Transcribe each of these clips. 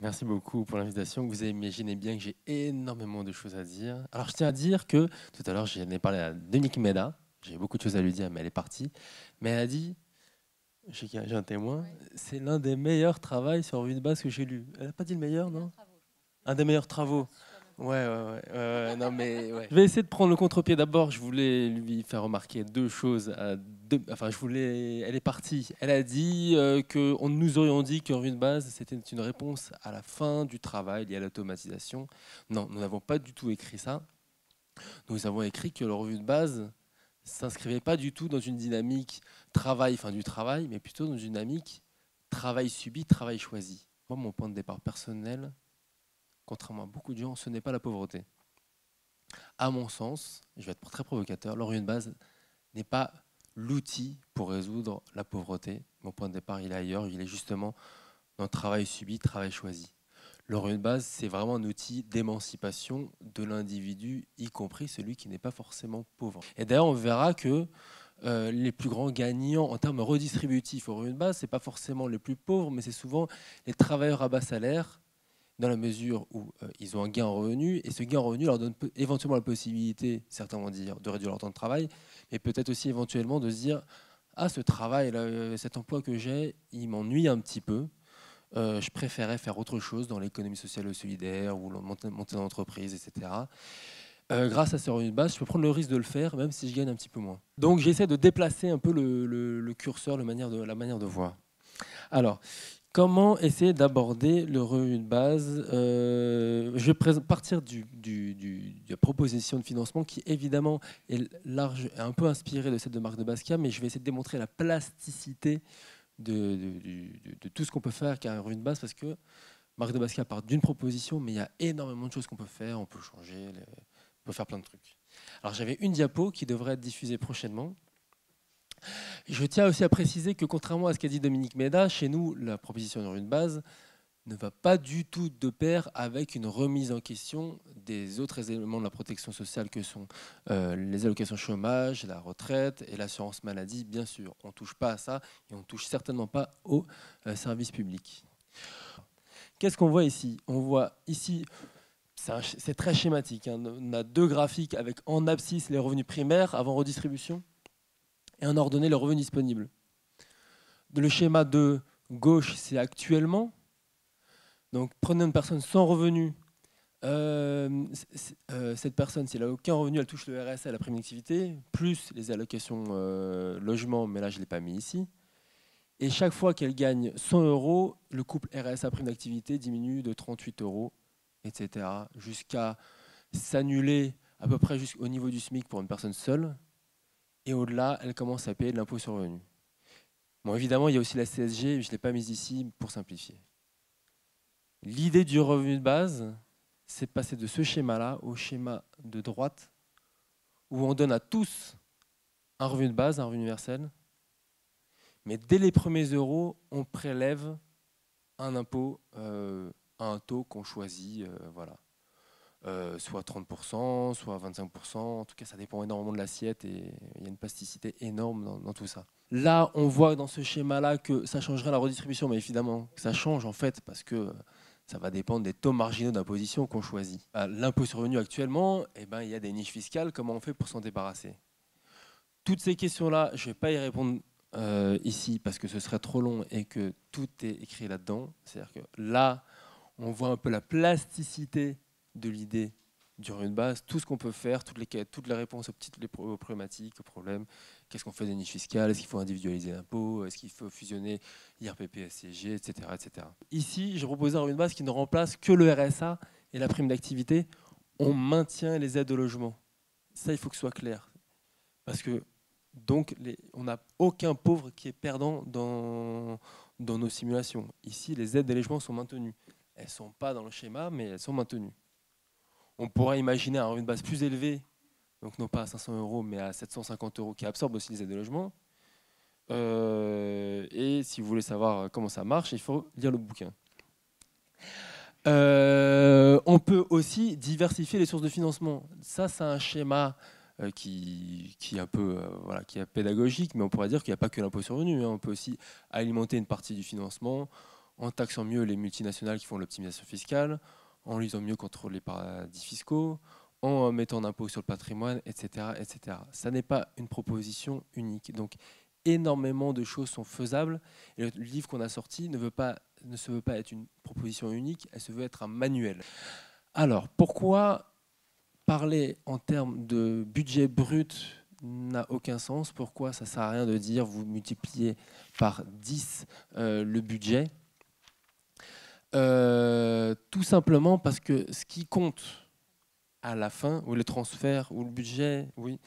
Merci beaucoup pour l'invitation. Vous imaginez bien que j'ai énormément de choses à dire. Alors, je tiens à dire que tout à l'heure, j'en ai parlé à Dominique Méda. J'ai beaucoup de choses à lui dire, mais elle est partie. Mais elle a dit, j'ai un témoin, c'est l'un des meilleurs travaux sur revue de base que j'ai lu. Elle n'a pas dit le meilleur, non? Un des meilleurs travaux. Non, mais ouais. Je vais essayer de prendre le contre-pied. D'abord, je voulais lui faire remarquer deux choses. Enfin, elle est partie. Elle a dit que nous aurions dit que revue de base, c'était une réponse à la fin du travail lié à l'automatisation. Non, nous n'avons pas du tout écrit ça. Nous avons écrit que la revue de base s'inscrivait pas du tout dans une dynamique travail, fin du travail, mais plutôt dans une dynamique travail subi, travail choisi. Moi, mon point de départ personnel, contrairement à beaucoup de gens, ce n'est pas la pauvreté. À mon sens, je vais être très provocateur, la revue de base n'est pas l'outil pour résoudre la pauvreté. Mon point de départ, il est ailleurs, il est justement dans le travail subi, travail choisi. Le revenu de base, c'est vraiment un outil d'émancipation de l'individu, y compris celui qui n'est pas forcément pauvre. Et d'ailleurs, on verra que les plus grands gagnants en termes redistributifs au revenu de base, ce n'est pas forcément les plus pauvres, mais c'est souvent les travailleurs à bas salaire, dans la mesure où ils ont un gain en revenu, et ce gain en revenu leur donne éventuellement la possibilité, certains vont dire, de réduire leur temps de travail, mais peut-être aussi éventuellement de se dire « Ah, ce travail, là, cet emploi que j'ai, il m'ennuie un petit peu. Je préférais faire autre chose dans l'économie sociale et solidaire ou monter dans l'entreprise, etc. » Grâce à ce revenu de base, je peux prendre le risque de le faire, même si je gagne un petit peu moins. Donc j'essaie de déplacer un peu le curseur, la manière de voir. Alors, comment essayer d'aborder le revenu de base? Je vais partir de la proposition de financement qui, évidemment, est un peu inspirée de celle de Marc de Basquiat, mais je vais essayer de démontrer la plasticité de tout ce qu'on peut faire avec un revenu de base, parce que Marc de Basquiat part d'une proposition, mais il y a énormément de choses qu'on peut faire. On peut changer, on peut faire plein de trucs. Alors, j'avais une diapo qui devrait être diffusée prochainement. Je tiens aussi à préciser que contrairement à ce qu'a dit Dominique Méda, chez nous, la proposition de revenu de base ne va pas du tout de pair avec une remise en question des autres éléments de la protection sociale que sont les allocations chômage, la retraite et l'assurance maladie, bien sûr. On ne touche pas à ça et on ne touche certainement pas aux services publics. Qu'est-ce qu'on voit ici? On voit ici, c'est très schématique, hein. On a deux graphiques avec en abscisse les revenus primaires avant redistribution et en ordonnée le revenu disponible. Le schéma de gauche, c'est actuellement. Donc prenez une personne sans revenu. Cette personne, si elle n'a aucun revenu, elle touche le RSA, la prime d'activité, plus les allocations logement, mais là je ne l'ai pas mis ici. Et chaque fois qu'elle gagne 100 euros, le couple RSA prime d'activité diminue de 38 euros, etc. Jusqu'à s'annuler à peu près jusqu'au niveau du SMIC pour une personne seule. Et au-delà, elle commence à payer de l'impôt sur le revenu. Bon, évidemment, il y a aussi la CSG, je ne l'ai pas mise ici pour simplifier. L'idée du revenu de base, c'est de passer de ce schéma-là au schéma de droite, où on donne à tous un revenu de base, un revenu universel, mais dès les premiers euros, on prélève un impôt à un taux qu'on choisit, voilà. Soit 30%, soit 25%, en tout cas ça dépend énormément de l'assiette et il y a une plasticité énorme dans tout ça. Là, on voit dans ce schéma-là que ça changerait la redistribution, mais évidemment, ça change en fait parce que ça va dépendre des taux marginaux d'imposition qu'on choisit. L'impôt sur le revenu actuellement, eh ben, il y a des niches fiscales, comment on fait pour s'en débarrasser? Toutes ces questions-là, je ne vais pas y répondre ici parce que ce serait trop long et que tout est écrit là-dedans. C'est-à-dire que là, on voit un peu la plasticité de l'idée du revenu de base, tout ce qu'on peut faire, toutes les réponses aux problématiques, aux problèmes. Qu'est-ce qu'on fait des niches fiscales? Est-ce qu'il faut individualiser l'impôt? Est-ce qu'il faut fusionner IRPP, SCG, etc., etc. Ici, je propose un revenu de base qui ne remplace que le RSA et la prime d'activité. On maintient les aides au logement. Ça, il faut que ce soit clair. Parce que donc, on n'a aucun pauvre qui est perdant dans nos simulations. Ici, les aides d'allègement sont maintenues. Elles ne sont pas dans le schéma, mais elles sont maintenues. On pourrait imaginer un revenu de base plus élevé, donc non pas à 500 euros, mais à 750 euros, qui absorbe aussi les aides de logement. Et si vous voulez savoir comment ça marche, il faut lire le bouquin. On peut aussi diversifier les sources de financement. Ça, c'est un schéma qui est un peu voilà, qui est pédagogique, mais on pourrait dire qu'il n'y a pas que l'impôt sur le revenu, hein. On peut aussi alimenter une partie du financement en taxant mieux les multinationales qui font l'optimisation fiscale, en lisant mieux contre les paradis fiscaux, en mettant un impôt sur le patrimoine, etc., etc. Ça n'est pas une proposition unique. Donc, énormément de choses sont faisables. Et le livre qu'on a sorti ne se veut pas être une proposition unique, elle se veut être un manuel. Alors, pourquoi parler en termes de budget brut n'a aucun sens? Pourquoi ça ne sert à rien de dire vous multipliez par 10 le budget? Tout simplement parce que ce qui compte à la fin, ou le transfert, ou le budget, oui,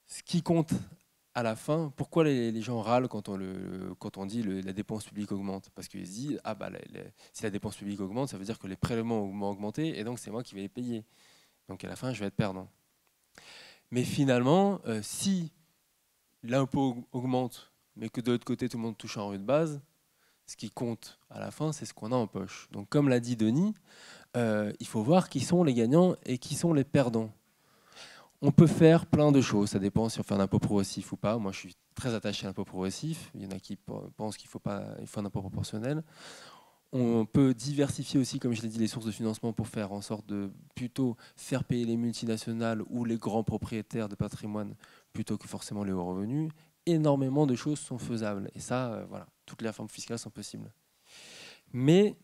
ce qui compte à la fin, pourquoi les gens râlent quand on dit la dépense publique augmente? Parce qu'ils se disent, ah bah, si la dépense publique augmente, ça veut dire que les prélèvements vont augmenter, et donc c'est moi qui vais les payer. Donc à la fin, je vais être perdant. Mais finalement, si l'impôt augmente, mais que de l'autre côté, tout le monde touche un revenu de base, ce qui compte à la fin, c'est ce qu'on a en poche. Donc comme l'a dit Denis, il faut voir qui sont les gagnants et qui sont les perdants. On peut faire plein de choses, ça dépend si on fait un impôt progressif ou pas. Moi, je suis très attaché à l'impôt progressif. Il y en a qui pensent qu'il faut un impôt proportionnel. On peut diversifier aussi, comme je l'ai dit, les sources de financement pour faire en sorte de plutôt faire payer les multinationales ou les grands propriétaires de patrimoine plutôt que forcément les hauts revenus. Énormément de choses sont faisables. Et ça, voilà, toutes les réformes fiscales sont possibles. Mais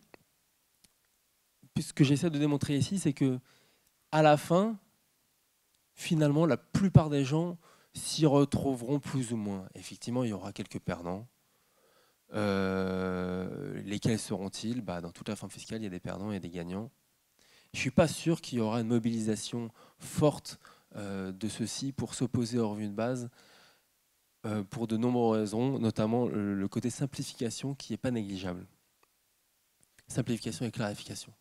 ce que j'essaie de démontrer ici, c'est que à la fin, finalement, la plupart des gens s'y retrouveront plus ou moins. Effectivement, il y aura quelques perdants. Lesquels seront-ils? Dans toute la réforme fiscale, il y a des perdants et des gagnants. Je ne suis pas sûr qu'il y aura une mobilisation forte de ceux-ci pour s'opposer au revenu de base pour de nombreuses raisons, notamment le côté simplification qui n'est pas négligeable. Simplification et clarification.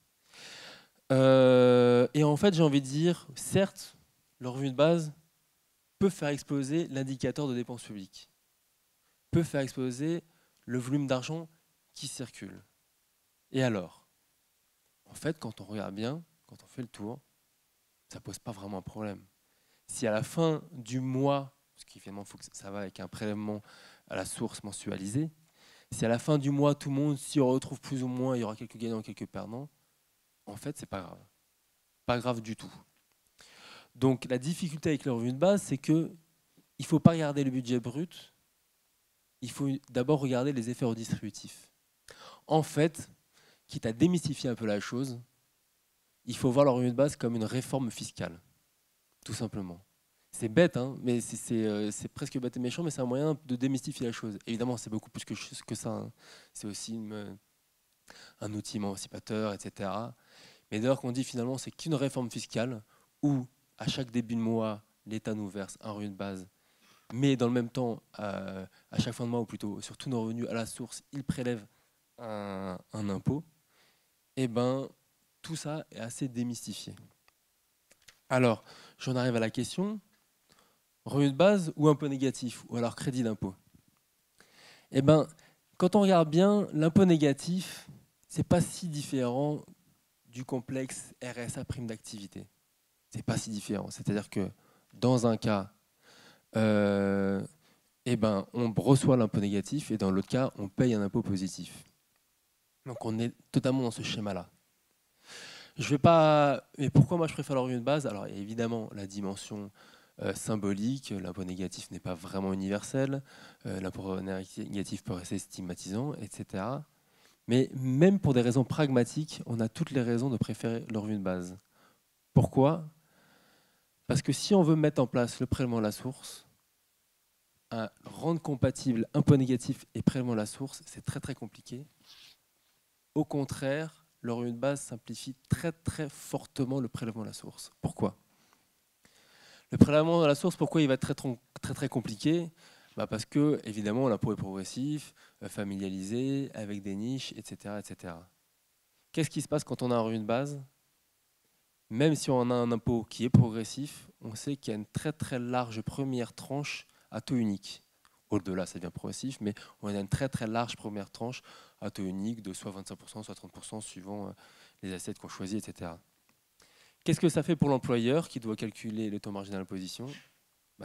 Et en fait, j'ai envie de dire, certes, le revenu de base peut faire exploser l'indicateur de dépenses publiques, peut faire exploser le volume d'argent qui circule. Et alors, en fait, quand on regarde bien, quand on fait le tour, ça ne pose pas vraiment un problème. Si à la fin du mois, parce qu'évidemment, faut que ça va avec un prélèvement à la source mensualisé, si à la fin du mois, tout le monde s'y retrouve plus ou moins, il y aura quelques gagnants, quelques perdants, en fait, c'est pas grave. Pas grave du tout. Donc, la difficulté avec le revenu de base, c'est qu'il ne faut pas regarder le budget brut, il faut d'abord regarder les effets redistributifs. En fait, quitte à démystifier un peu la chose, il faut voir le revenu de base comme une réforme fiscale, tout simplement. C'est bête, hein, mais c'est presque bête et méchant, mais c'est un moyen de démystifier la chose. Évidemment, c'est beaucoup plus que ça. Hein. C'est aussi un outil émancipateur, etc. Mais d'ailleurs, qu'on dit finalement, c'est qu'une réforme fiscale où, à chaque début de mois, l'État nous verse un revenu de base, mais dans le même temps, à chaque fin de mois, ou plutôt sur tous nos revenus à la source, il prélève un impôt. Eh ben, tout ça est assez démystifié. Alors, j'en arrive à la question, revenu de base ou impôt négatif, ou alors crédit d'impôt? Eh ben, quand on regarde bien, l'impôt négatif, c'est pas si différent du complexe RSA prime d'activité. C'est pas si différent. C'est-à-dire que dans un cas, eh ben, on reçoit l'impôt négatif et dans l'autre cas, on paye un impôt positif. Donc on est totalement dans ce schéma-là. Je vais pas. Mais pourquoi moi je préfère le revenu de base? Alors évidemment la dimension symbolique, l'impôt négatif n'est pas vraiment universel, l'impôt négatif peut rester stigmatisant, etc. Mais même pour des raisons pragmatiques, on a toutes les raisons de préférer le revenu de base. Pourquoi? Parce que si on veut mettre en place le prélèvement à la source, rendre compatible impôt négatif et prélèvement à la source, c'est très très compliqué. Au contraire, le revenu de base simplifie très très fortement le prélèvement à la source. Pourquoi? Le prélèvement à la source, pourquoi il va être très très compliqué? Parce que, évidemment, l'impôt est progressif, familialisé, avec des niches, etc. etc. Qu'est-ce qui se passe quand on a un revenu de base? Même si on a un impôt qui est progressif, on sait qu'il y a une très très large première tranche à taux unique. Au-delà, ça devient progressif, mais on a une très très large première tranche à taux unique de soit 25%, soit 30%, suivant les assiettes qu'on choisit, etc. Qu'est-ce que ça fait pour l'employeur qui doit calculer le taux marginal d'imposition?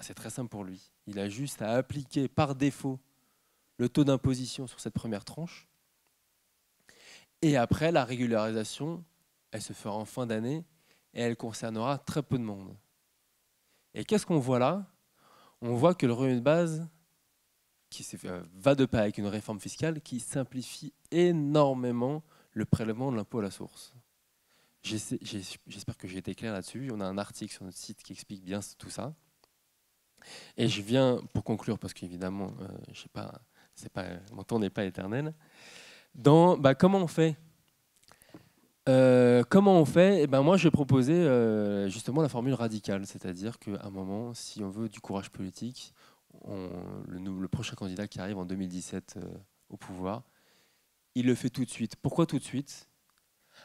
C'est très simple pour lui. Il a juste à appliquer par défaut le taux d'imposition sur cette première tranche. Et après, la régularisation, elle se fera en fin d'année et elle concernera très peu de monde. Et qu'est-ce qu'on voit là? On voit que le revenu de base va de pair avec une réforme fiscale qui simplifie énormément le prélèvement de l'impôt à la source. J'espère que j'ai été clair là-dessus. On a un article sur notre site qui explique bien tout ça. Et je viens, pour conclure, parce qu'évidemment, mon temps n'est pas éternel, comment on fait Eh ben, moi, je vais proposer justement la formule radicale, c'est-à-dire qu'à un moment, si on veut du courage politique, le prochain candidat qui arrive en 2017 au pouvoir, il le fait tout de suite. Pourquoi tout de suite?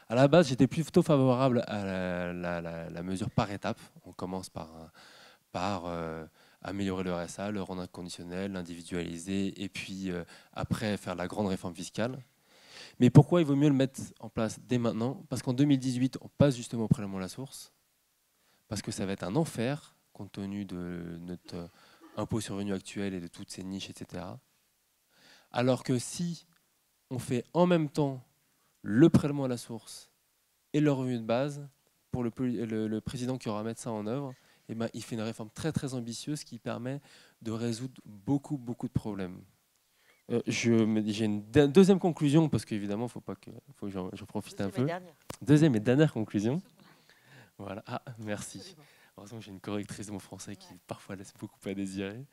À la base, j'étais plutôt favorable à la mesure par étapes. On commence par améliorer le RSA, le rendre inconditionnel, l'individualiser, et puis après faire la grande réforme fiscale. Mais pourquoi il vaut mieux le mettre en place dès maintenant? Parce qu'en 2018, on passe justement au prélèvement à la source, parce que ça va être un enfer, compte tenu de notre impôt sur revenu actuel et de toutes ces niches, etc. Alors que si on fait en même temps le prélèvement à la source et le revenu de base, pour le président qui aura à mettre ça en œuvre, eh ben, il fait une réforme très très ambitieuse qui permet de résoudre beaucoup de problèmes. J'ai une deuxième conclusion, parce qu'évidemment, faut que j'en profite un peu. Deuxième et dernière conclusion. Voilà. Ah, merci. Heureusement que j'ai une correctrice de mon français qui parfois laisse beaucoup à désirer.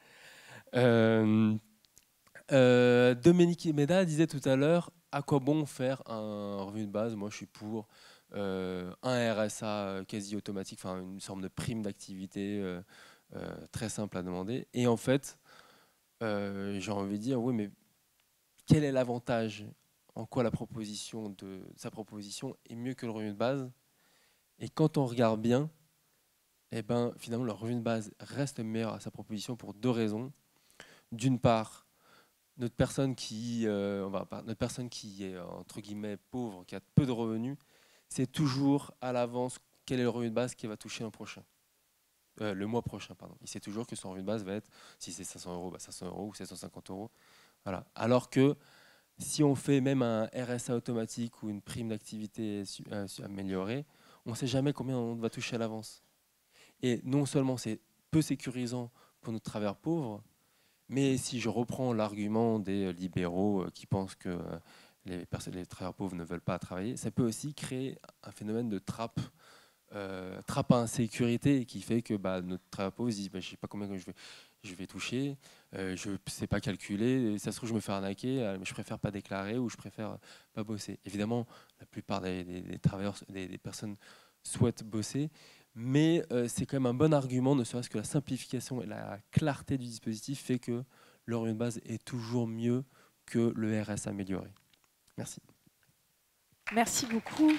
Dominique Méda disait tout à l'heure, à quoi bon faire un revenu de base? Moi, je suis pour un RSA quasi automatique, enfin une sorte de prime d'activité très simple à demander. Et en fait, j'ai envie de dire, oui, mais quel est l'avantage? En quoi sa proposition est mieux que le revenu de base? Et quand on regarde bien, eh ben, finalement, le revenu de base reste meilleur à sa proposition pour deux raisons. D'une part, notre personne qui est entre guillemets pauvre, qui a peu de revenus, c'est toujours à l'avance quel est le revenu de base qui va toucher le mois prochain. Pardon. Il sait toujours que son revenu de base va être, si c'est 500 €, 500 € ou 750 €. Voilà. Alors que si on fait même un RSA automatique ou une prime d'activité améliorée, on ne sait jamais combien on va toucher à l'avance. Et non seulement c'est peu sécurisant pour nos travailleurs pauvres, mais si je reprends l'argument des libéraux qui pensent que les travailleurs pauvres ne veulent pas travailler, ça peut aussi créer un phénomène de trappe à insécurité qui fait que notre travailleur pauvre se dit je ne sais pas combien je vais toucher, je ne sais pas calculer, et ça se trouve je me fais arnaquer, mais je préfère pas déclarer ou je préfère pas bosser. Évidemment, la plupart des travailleurs, des personnes souhaitent bosser, mais c'est quand même un bon argument, ne serait-ce que la simplification et la clarté du dispositif fait que le revenu de base est toujours mieux que le RS amélioré. Merci. Merci beaucoup.